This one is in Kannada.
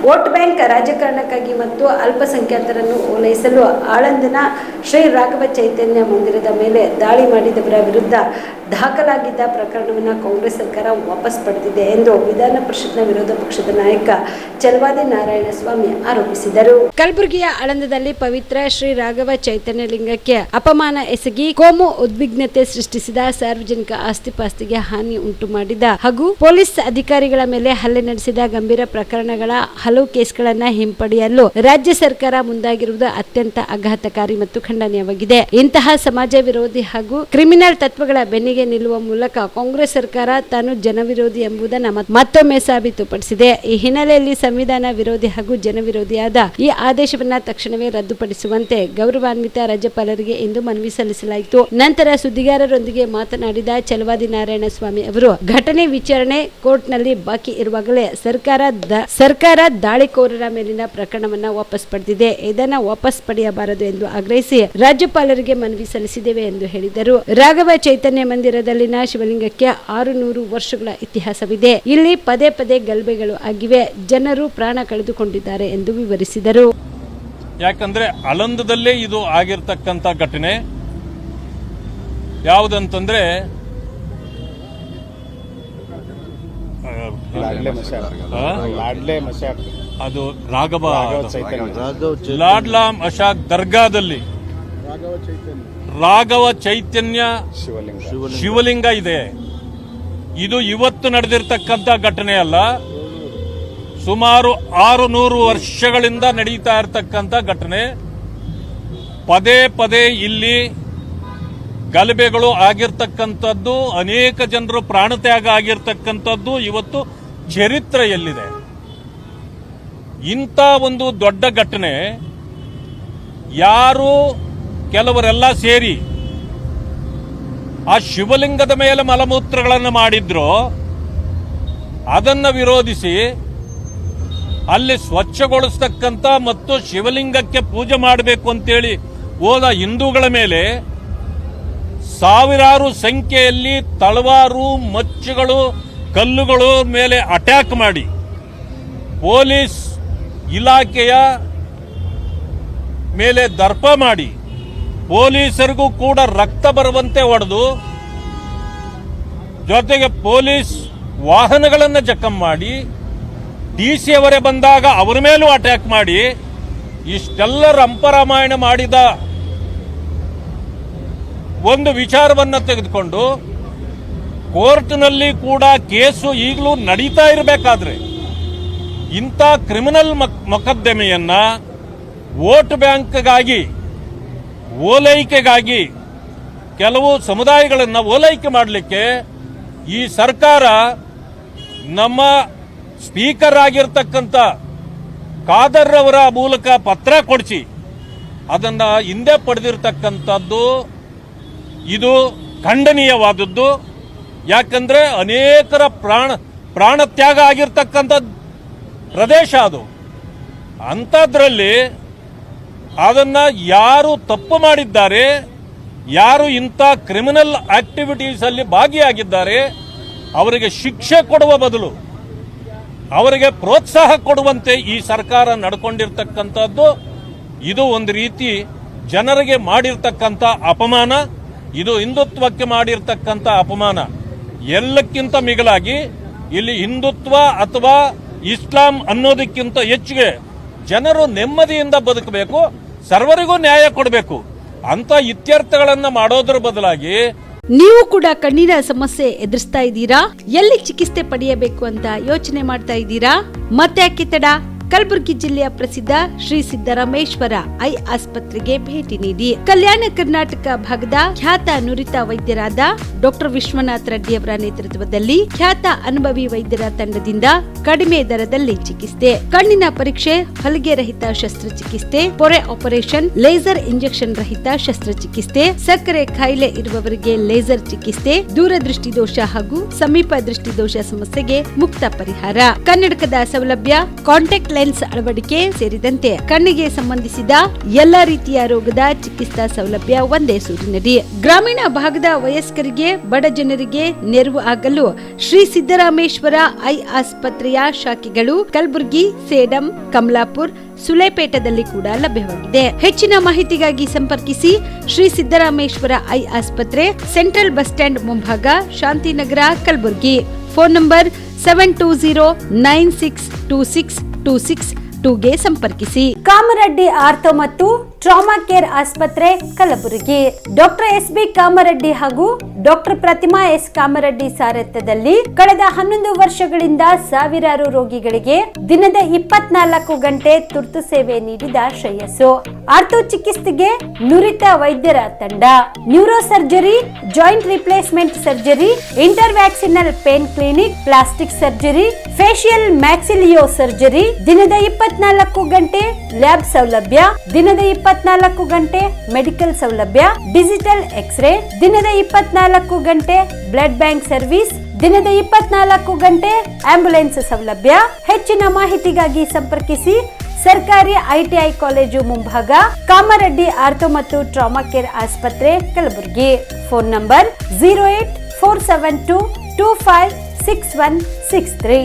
ವೋಟ್ ಬ್ಯಾಂಕ್ ರಾಜಕಾರಣಕ್ಕಾಗಿ ಮತ್ತು ಅಲ್ಪಸಂಖ್ಯಾತರನ್ನು ಓಲೈಸಲು ಆಳಂದನ ಶ್ರೀ ರಾಘವ ಚೈತನ್ಯ ಮಂದಿರದ ಮೇಲೆ ದಾಳಿ ಮಾಡಿದವರ ವಿರುದ್ಧ ದಾಖಲಾಗಿದ್ದ ಪ್ರಕರಣವನ್ನು ಕಾಂಗ್ರೆಸ್ ಸರ್ಕಾರ ವಾಪಸ್ ಪಡೆದಿದೆ ಎಂದು ವಿಧಾನ ಪರಿಷತ್ನ ವಿರೋಧ ಪಕ್ಷದ ನಾಯಕ ಚಲವಾದಿ ನಾರಾಯಣಸ್ವಾಮಿ ಆರೋಪಿಸಿದರು. ಕಲಬುರಗಿಯ ಆಳಂದದಲ್ಲಿ ಪವಿತ್ರ ಶ್ರೀ ರಾಘವ ಚೈತನ್ಯ ಲಿಂಗಕ್ಕೆ ಅಪಮಾನ ಎಸಗಿ ಕೋಮು ಉದ್ವಿಗ್ನತೆ ಸೃಷ್ಟಿಸಿದ, ಸಾರ್ವಜನಿಕ ಆಸ್ತಿಪಾಸ್ತಿಗೆ ಹಾನಿ ಉಂಟು ಮಾಡಿದ ಹಾಗೂ ಪೊಲೀಸ್ ಅಧಿಕಾರಿಗಳ ಮೇಲೆ ಹಲ್ಲೆ ನಡೆಸಿದ ಗಂಭೀರ ಪ್ರಕರಣಗಳ ಹಲವು ಕೇಸ್ಗಳನ್ನು ಹಿಂಪಡೆಯಲು ರಾಜ್ಯ ಸರ್ಕಾರ ಮುಂದಾಗಿರುವುದು ಅತ್ಯಂತ ಆಘಾತಕಾರಿ ಮತ್ತು ಖಂಡನೀಯವಾಗಿದೆ. ಇಂತಹ ಸಮಾಜ ವಿರೋಧಿ ಹಾಗೂ ಕ್ರಿಮಿನಲ್ ತತ್ವಗಳ ಬೆನ್ನಿಗೆ ನಿಲ್ಲುವ ಮೂಲಕ ಕಾಂಗ್ರೆಸ್ ಸರ್ಕಾರ ತಾನು ಜನವಿರೋಧಿ ಎಂಬುದನ್ನು ಮತ್ತೊಮ್ಮೆ ಸಾಬೀತುಪಡಿಸಿದೆ. ಈ ಹಿನ್ನೆಲೆಯಲ್ಲಿ ಸಂವಿಧಾನ ವಿರೋಧಿ ಹಾಗೂ ಜನವಿರೋಧಿಯಾದ ಈ ಆದೇಶವನ್ನ ತಕ್ಷಣವೇ ರದ್ದುಪಡಿಸುವಂತೆ ಗೌರವಾನ್ವಿತ ರಾಜ್ಯಪಾಲರಿಗೆ ಇಂದು ಮನವಿ ಸಲ್ಲಿಸಲಾಯಿತು. ನಂತರ ಸುದ್ದಿಗಾರರೊಂದಿಗೆ ಮಾತನಾಡಿದ ಚಲವಾದಿ ನಾರಾಯಣಸ್ವಾಮಿ ಅವರು, ಘಟನೆ ವಿಚಾರಣೆ ಕೋರ್ಟ್ನಲ್ಲಿ ಬಾಕಿ ಇರುವಾಗಲೇ ಸರ್ಕಾರ ದಾಳಿಕೋರರ ಮೇಲಿನ ಪ್ರಕರಣವನ್ನ ವಾಪಸ್ ಪಡೆದಿದೆ. ಇದನ್ನ ವಾಪಸ್ ಪಡೆಯಬಾರದು ಎಂದು ಆಗ್ರಹಿಸಿ ರಾಜ್ಯಪಾಲರಿಗೆ ಮನವಿ ಸಲ್ಲಿಸಿದ್ದೇವೆ ಎಂದು ಹೇಳಿದರು. ರಾಘವ ಚೈತನ್ಯ ಮಂದಿರದಲ್ಲಿನ ಶಿವಲಿಂಗಕ್ಕೆ 600 ವರ್ಷಗಳ ಇತಿಹಾಸವಿದೆ. ಇಲ್ಲಿ ಪದೇ ಪದೇ ಗಲಭೆಗಳು ಆಗಿವೆ, ಜನರು ಪ್ರಾಣ ಕಳೆದುಕೊಂಡಿದ್ದಾರೆ ಎಂದು ವಿವರಿಸಿದರು. ಯಾಕಂದ್ರೆ ಆಳಂದದಲ್ಲೇ ಇದು ಆಗಿರ್ತಕ್ಕಂಥ ಘಟನೆ ಯಾವುದಂತಂದ್ರೆ ಅದು ಲಾಡ್ಲಾ ಮಶಾಕ್ ದರ್ಗಾದಲ್ಲಿ ರಾಘವ ಚೈತನ್ಯ ಶಿವಲಿಂಗ ಇದೆ. ಇದು ಇವತ್ತು ನಡೆದಿರ್ತಕ್ಕಂಥ ಘಟನೆ ಅಲ್ಲ, ಸುಮಾರು 600 ವರ್ಷಗಳಿಂದ ನಡೀತಾ ಇರತಕ್ಕಂಥ ಘಟನೆ. ಪದೇ ಪದೇ ಇಲ್ಲಿ ಗಲಭೆಗಳು ಆಗಿರ್ತಕ್ಕಂಥದ್ದು, ಅನೇಕ ಜನರು ಪ್ರಾಣತ್ಯಾಗ ಆಗಿರ್ತಕ್ಕಂಥದ್ದು ಇವತ್ತು ಚರಿತ್ರೆಯಲ್ಲಿದೆ. ಇಂಥ ಒಂದು ದೊಡ್ಡ ಘಟನೆ ಯಾರು ಕೆಲವರೆಲ್ಲ ಸೇರಿ ಆ ಶಿವಲಿಂಗದ ಮೇಲೆ ಮಲಮೂತ್ರಗಳನ್ನು ಮಾಡಿದ್ರು, ಅದನ್ನು ವಿರೋಧಿಸಿ ಅಲ್ಲಿ ಸ್ವಚ್ಛಗೊಳಿಸ್ತಕ್ಕಂಥ ಮತ್ತು ಶಿವಲಿಂಗಕ್ಕೆ ಪೂಜೆ ಮಾಡಬೇಕು ಅಂತೇಳಿ ಹೋದ ಹಿಂದೂಗಳ ಮೇಲೆ ಸಾವಿರಾರು ಸಂಖ್ಯೆಯಲ್ಲಿ ತಳವಾರು, ಮಚ್ಚುಗಳು, ಕಲ್ಲುಗಳು ಮೇಲೆ ಅಟ್ಯಾಕ್ ಮಾಡಿ ಪೊಲೀಸ್ ಇಲಾಖೆಯ ಮೇಲೆ ದರ್ಪ ಮಾಡಿ ಪೊಲೀಸರಿಗೂ ಕೂಡ ರಕ್ತ ಬರುವಂತೆ ಹೊಡೆದು, ಜೊತೆಗೆ ಪೊಲೀಸ್ ವಾಹನಗಳನ್ನು ಜಖಂ ಮಾಡಿ, ಡಿಸಿ ಅವರೇ ಬಂದಾಗ ಅವರ ಮೇಲೂ ಅಟ್ಯಾಕ್ ಮಾಡಿ, ಇಷ್ಟೆಲ್ಲ ರಂಪರಾಮಾಯಣ ಮಾಡಿದ ಒಂದು ವಿಚಾರವನ್ನು ತೆಗೆದುಕೊಂಡು ಕೋರ್ಟ್ನಲ್ಲಿ ಕೂಡ ಕೇಸು ಈಗಲೂ ನಡೀತಾ ಇರಬೇಕಾದ್ರೆ ಇಂಥ ಕ್ರಿಮಿನಲ್ ಮೊಕದ್ದಮೆಯನ್ನ ವೋಟ್ ಬ್ಯಾಂಕ್ಗಾಗಿ, ಓಲೈಕೆಗಾಗಿ, ಕೆಲವು ಸಮುದಾಯಗಳನ್ನು ಓಲೈಕೆ ಮಾಡಲಿಕ್ಕೆ ಈ ಸರ್ಕಾರ ನಮ್ಮ ಸ್ಪೀಕರ್ ಆಗಿರ್ತಕ್ಕಂಥ ಖಾದರ್ ಅವರ ಮೂಲಕ ಪತ್ರ ಕೊಡಿಸಿ ಅದನ್ನ ಹಿಂದೆ ಪಡೆದಿರತಕ್ಕಂಥದ್ದು ಇದು ಖಂಡನೀಯವಾದದ್ದು. ಯಾಕಂದ್ರೆ ಅನೇಕರ ಪ್ರಾಣತ್ಯಾಗ ಆಗಿರ್ತಕ್ಕಂಥ ಪ್ರದೇಶ ಅದು. ಅಂಥದ್ರಲ್ಲಿ ಅದನ್ನ ಯಾರು ತಪ್ಪು ಮಾಡಿದ್ದಾರೆ, ಯಾರು ಇಂಥ ಕ್ರಿಮಿನಲ್ ಆಕ್ಟಿವಿಟೀಸ್ ಅಲ್ಲಿ ಭಾಗಿಯಾಗಿದ್ದಾರೆ, ಅವರಿಗೆ ಶಿಕ್ಷೆ ಕೊಡುವ ಬದಲು ಅವರಿಗೆ ಪ್ರೋತ್ಸಾಹ ಕೊಡುವಂತೆ ಈ ಸರ್ಕಾರ ನಡ್ಕೊಂಡಿರ್ತಕ್ಕಂಥದ್ದು ಇದು ಒಂದು ರೀತಿ ಜನರಿಗೆ ಮಾಡಿರ್ತಕ್ಕಂಥ ಅಪಮಾನ. ಇದು ಹಿಂದುತ್ವಕ್ಕೆ ಮಾಡಿರ್ತಕ್ಕಂಥ ಅಪಮಾನ. ಎಲ್ಲಕ್ಕಿಂತ ಮಿಗಿಲಾಗಿ ಇಲ್ಲಿ ಹಿಂದುತ್ವ ಅಥವಾ ಇಸ್ಲಾಂ ಅನ್ನೋದಕ್ಕಿಂತ ಹೆಚ್ಚಿಗೆ ಜನರು ನೆಮ್ಮದಿಯಿಂದ ಬದುಕಬೇಕು, ಸರ್ವರಿಗೂ ನ್ಯಾಯ ಕೊಡಬೇಕು ಅಂತ ಇತ್ಯರ್ಥಗಳನ್ನ ಮಾಡೋದ್ರ ಬದಲಾಗಿ ನೀವು ಕೂಡ ಕಣ್ಣಿನ ಸಮಸ್ಯೆ ಎದುರಿಸ್ತಾ ಇದ್ದೀರಾ? ಎಲ್ಲಿ ಚಿಕಿತ್ಸೆ ಪಡೆಯಬೇಕು ಅಂತ ಯೋಚನೆ ಮಾಡ್ತಾ ಇದ್ದೀರಾ? ಮತ್ತೆ ಯಾಕೆ ತಡ? ಕಲಬುರಗಿ ಜಿಲ್ಲೆಯ ಪ್ರಸಿದ್ಧ ಶ್ರೀ ಸಿದ್ದರಾಮೇಶ್ವರ ಐ ಆಸ್ಪತ್ರೆಗೆ ಭೇಟಿ ನೀಡಿ ಕಲ್ಯಾಣ ಕರ್ನಾಟಕ ಭಾಗದ ಖ್ಯಾತ ನುರಿತ ವೈದ್ಯರಾದ ಡಾಕ್ಟರ್ ವಿಶ್ವನಾಥ್ ರೆಡ್ಡಿ ಅವರ ನೇತೃತ್ವದಲ್ಲಿ ಖ್ಯಾತ ಅನುಭವಿ ವೈದ್ಯರ ತಂಡದಿಂದ ಕಡಿಮೆ ದರದಲ್ಲಿ ಚಿಕಿತ್ಸೆ, ಕಣ್ಣಿನ ಪರೀಕ್ಷೆ, ಹೊಲಿಗೆ ರಹಿತ ಶಸ್ತ್ರಚಿಕಿತ್ಸೆ, ಪೊರೆ ಆಪರೇಷನ್, ಲೇಸರ್ ಇಂಜೆಕ್ಷನ್ ರಹಿತ ಶಸ್ತ್ರಚಿಕಿತ್ಸೆ, ಸಕ್ಕರೆ ಕಾಯಿಲೆ ಇರುವವರಿಗೆ ಲೇಸರ್ ಚಿಕಿತ್ಸೆ, ದೂರದೃಷ್ಟಿ ದೋಷ ಹಾಗೂ ಸಮೀಪ ದೃಷ್ಟಿ ದೋಷ ಸಮಸ್ಯೆಗೆ ಮುಕ್ತ ಪರಿಹಾರ, ಕನ್ನಡಕದ ಸೌಲಭ್ಯ, ಕಾಂಟ್ಯಾಕ್ಟ್ ಲೆನ್ಸ್ ಅಳವಡಿಕೆ ಸೇರಿದಂತೆ ಕಣ್ಣಿಗೆ ಸಂಬಂಧಿಸಿದ ಎಲ್ಲಾ ರೀತಿಯ ರೋಗದ ಚಿಕಿತ್ಸಾ ಸೌಲಭ್ಯ ಒಂದೇ ಸೂರಿನಡಿ. ಗ್ರಾಮೀಣ ಭಾಗದ ವಯಸ್ಕರಿಗೆ, ಬಡ ಜನರಿಗೆ ನೆರವು ಆಗಲು ಶ್ರೀ ಸಿದ್ದರಾಮೇಶ್ವರ ಐ ಆಸ್ಪತ್ರೆಯ ಶಾಖೆಗಳು ಕಲಬುರಗಿ, ಸೇಡಂ, ಕಮಲಾಪುರ್, ಸುಲೇಪೇಟದಲ್ಲಿ ಕೂಡ ಲಭ್ಯವಾಗಿದೆ. ಹೆಚ್ಚಿನ ಮಾಹಿತಿಗಾಗಿ ಸಂಪರ್ಕಿಸಿ ಶ್ರೀ ಸಿದ್ದರಾಮೇಶ್ವರ ಐ ಆಸ್ಪತ್ರೆ, ಸೆಂಟ್ರಲ್ ಬಸ್ ಸ್ಟ್ಯಾಂಡ್ ಮುಂಭಾಗ, ಶಾಂತಿನಗರ, ಕಲಬುರಗಿ. ಫೋನ್ ನಂಬರ್ 7209626262ಗೆ ಸಂಪರ್ಕಿಸಿ. ಕಾಮರೆಡ್ಡಿ ಆರ್ಥೋ ಮತ್ತು ಟ್ರಾಮಾ ಕೇರ್ ಆಸ್ಪತ್ರೆ, ಕಲಬುರಗಿ. Doctor SB. ಕಾಮರೆಡ್ಡಿ ಹಾಗೂ ಡಾಕ್ಟರ್ ಪ್ರತಿಮಾ ಎಸ್. ಕಾಮರೆಡ್ಡಿ ಸಾರಥ್ಯದಲ್ಲಿ ಕಳೆದ 11 ವರ್ಷಗಳಿಂದ ಸಾವಿರಾರು ರೋಗಿಗಳಿಗೆ ದಿನದ 24 ಗಂಟೆ ತುರ್ತು ಸೇವೆ ನೀಡಿದ ಶ್ರೇಯಸ್ಸು. ಆರ್ಥೋ ಚಿಕಿತ್ಸೆಗೆ ನುರಿತ ವೈದ್ಯರ ತಂಡ, neuro surgery, joint replacement surgery, interventional pain clinic, plastic surgery, facial maxillo surgery, ದಿನದ 24 ಗಂಟೆ ಲ್ಯಾಬ್ ಸೌಲಭ್ಯ, ದಿನದ 24 ಗಂಟೆ ಮೆಡಿಕಲ್ ಸೌಲಭ್ಯ, ಡಿಜಿಟಲ್ ಎಕ್ಸ್ರೇ, ದಿನದ 24 ಗಂಟೆ ಬ್ಲಡ್ ಬ್ಯಾಂಕ್ ಸರ್ವಿಸ್, ದಿನದ 24 ಗಂಟೆ ಆಂಬ್ಯುಲೆನ್ಸ್ ಸೌಲಭ್ಯ. ಹೆಚ್ಚಿನ ಮಾಹಿತಿಗಾಗಿ ಸಂಪರ್ಕಿಸಿ ಸರ್ಕಾರಿ ಐಟಿಐ ಕಾಲೇಜು ಮುಂಭಾಗ, ಕಾಮರೆಡ್ಡಿ ಆರ್ಥೋ ಮತ್ತು ಟ್ರಾಮಾ ಕೇರ್ ಆಸ್ಪತ್ರೆ, ಕಲಬುರಗಿ. Phone number 08472256163.